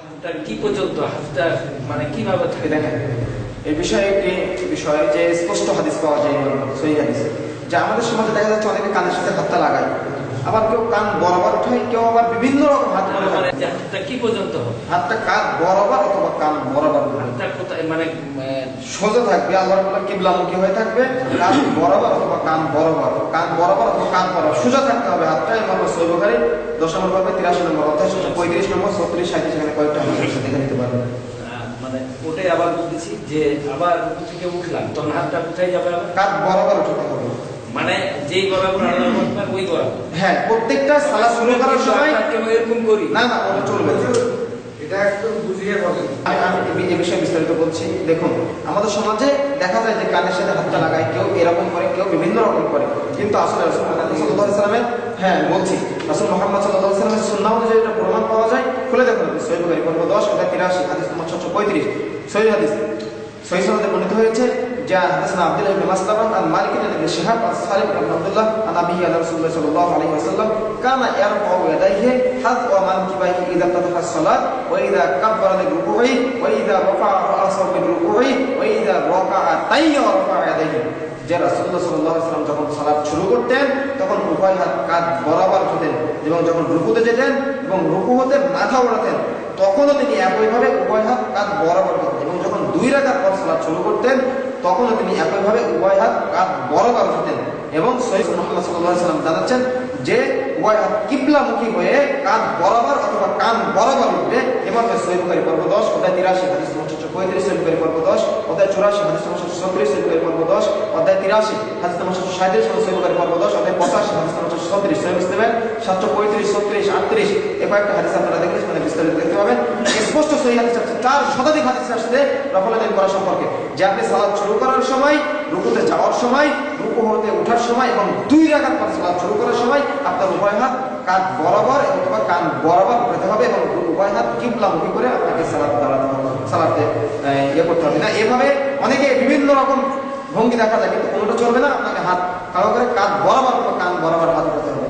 হাতটা কি পর্যন্ত হাতটা মানে কিভাবে থাকে দেখেন এই বিষয়ে একটি বিষয় যে স্পষ্ট হাদিস পাওয়া যায় সহিহ হাদিস যে আমাদের সমাজে দেখা যাচ্ছে অনেকে কানের সাথে হাতটা লাগায়, আবার কেউ কান বরাবর উঠায়, কেউ আবার বিভিন্ন রকম হাত করে মানে হাতটা কি পর্যন্ত হবে? হাতটা কান বরাবর অথবা কান বরাবর হাতটা কোথায় মানে সোজা থাকবে, আল্লাহর রাব্বুল কিবলামুখী হয়ে থাকবে, কান বরাবর অথবা কান বরাবর, কান বরাবর অথবা কান বরাবর সোজা থাকতে হবে হাতটা। এবং সহিহ বুখারী 10 নম্বর পর্বে 83 নম্বর অধ্যায় 35 নম্বর 36 37 সেখানে কয়েকটা হাদিস দেখে নিতে পারবেন। মানে ওটাই আবার বলতেছি যে আবার রুকু থেকে উঠলাম তখন হাতটা কোথায় যাবে? আবার কান বরাবর উঠাতে হবে, মানে যেই বরাবর আল্লাহ আকবার ওই বরাবর। হ্যাঁ প্রত্যেকটা সালাত শুরু করার সময় কেন এরকম করি না না ওটা চলবে না। এটা একটু বুঝিয়ে বলেন। আমি এই বিষয়ে বিস্তারিত বলছি। দেখুন আমাদের সমাজে দেখা যায় যে কানের সাথে হাতটা লাগায়, কেউ এরকম করে, কেউ বিভিন্ন রকম করে, কিন্তু আসলে রাসূল মুহাম্মদ সাল্লাল্লাহু আলাইহি সাল্লামের বলছি রাসূল মুহাম্মদ সাল্লাল্লাহু আলাইহি সাল্লামের সুন্নাহ অনুযায়ী এটা প্রমাণ পাওয়া যায়। খুলে দেখুন সহিহ বুখারী পর্ব 10 অধ্যায় 83 হাদিস নম্বর 635 সহিহ হাদিস সহিহ সনদে বর্ণিত হয়েছে যে হাদাসনা আব্দুল্লাহ ইবনে মাসলামা আন মালিক ইবনে শিহাব আন সালিম ইবনে আব্দুল্লাহ আন আবিহি আন রাসূলুল্লাহ সাল্লাল্লাহু আলাইহি ওয়াসাল্লাম কানা ইয়ারফাউ ইয়াদাইহি হাযওয়া মানকিবাইহি ইযা ফাতাহা as-সালাত ওয়া ইযা কাব্বারা লিরুকুই ওয়া ইযা রাফা'a রা'সাহু লিরুকুই ওয়া ইযা রাকা'a তাইয়া রাফা'a ইয়াদাইহি। যে রাসূলুল্লাহ সাল্লাল্লাহু আলাইহি ওয়াসাল্লাম যখন সালাত শুরু করতেন তখন উভয় হাত কাঁধ বরাবর উঠাতেন, এবং যখন রুকুতে যেতেন এবং রুকু হতে মাথা ওঠাতেন তখনও তিনি একইভাবে উভয় হাত কাঁধ বরাবর উঠাতেন, এবং যখন 2 রাকাত পর সালাত শুরু করতেন তখনও তিনি একইভাবে উভয় হাত কাঁধ বরাবর উঠাতেন। এবং সহিহ মুহাম্মদ সাল্লাল্লাহু আলাইহি ওয়াসাল্লাম জানাচ্ছেন যে উভয় হাত কিবলামুখী হয়ে কাঁধ বরাবর অথবা কান বরাবর উঠবে। এবং সহিহ বুখারী পর্ব 10 অধ্যায় 83 হাদিস নম্বর 635, সহিহ বুখারী পর্ব 10 অধ্যায় 84 হাদিস নম্বর 736, সহিহ বুখারী পর্ব 10 অধ্যায় 83 হাদিস নম্বর 737, সহিহ বুখারী পর্ব 10 অধ্যায় 85 হাদিস নম্বর 736, সহিহ মুসলিমের 735, 36, 38 এই কয়েকটা হাদিস আপনারা দেখলে সেখানে বিস্তারিত দেখতে পাবেন। স্পষ্ট সহিহ হাদিস আছে, 4 শতাধিক হাদিস আসছে রফল আদায় করা সম্পর্কে, যে আপনি সালাত শুরু করার সময়, রুকুতে যাওয়ার সময়, রুকু হতে ওঠার সময় এবং 2 রাকাত পর সালাত শুরু করার সময় আপনার উভয় হাত কাঁধ বরাবর অথবা কান বরাবর উঠাতে হবে, এবং উভয় হাত কিবলামুখী করে আপনাকে সালাত দাঁড়াতে হবে, সালাতে করতে হবে না। এভাবে অনেকে বিভিন্ন রকম ভঙ্গি দেখা যায়, কিন্তু কোনোটা চলবে না। আপনাকে হাত কারো করে কাঁধ বরাবর কান বরাবর হাত উঠাতে হবে।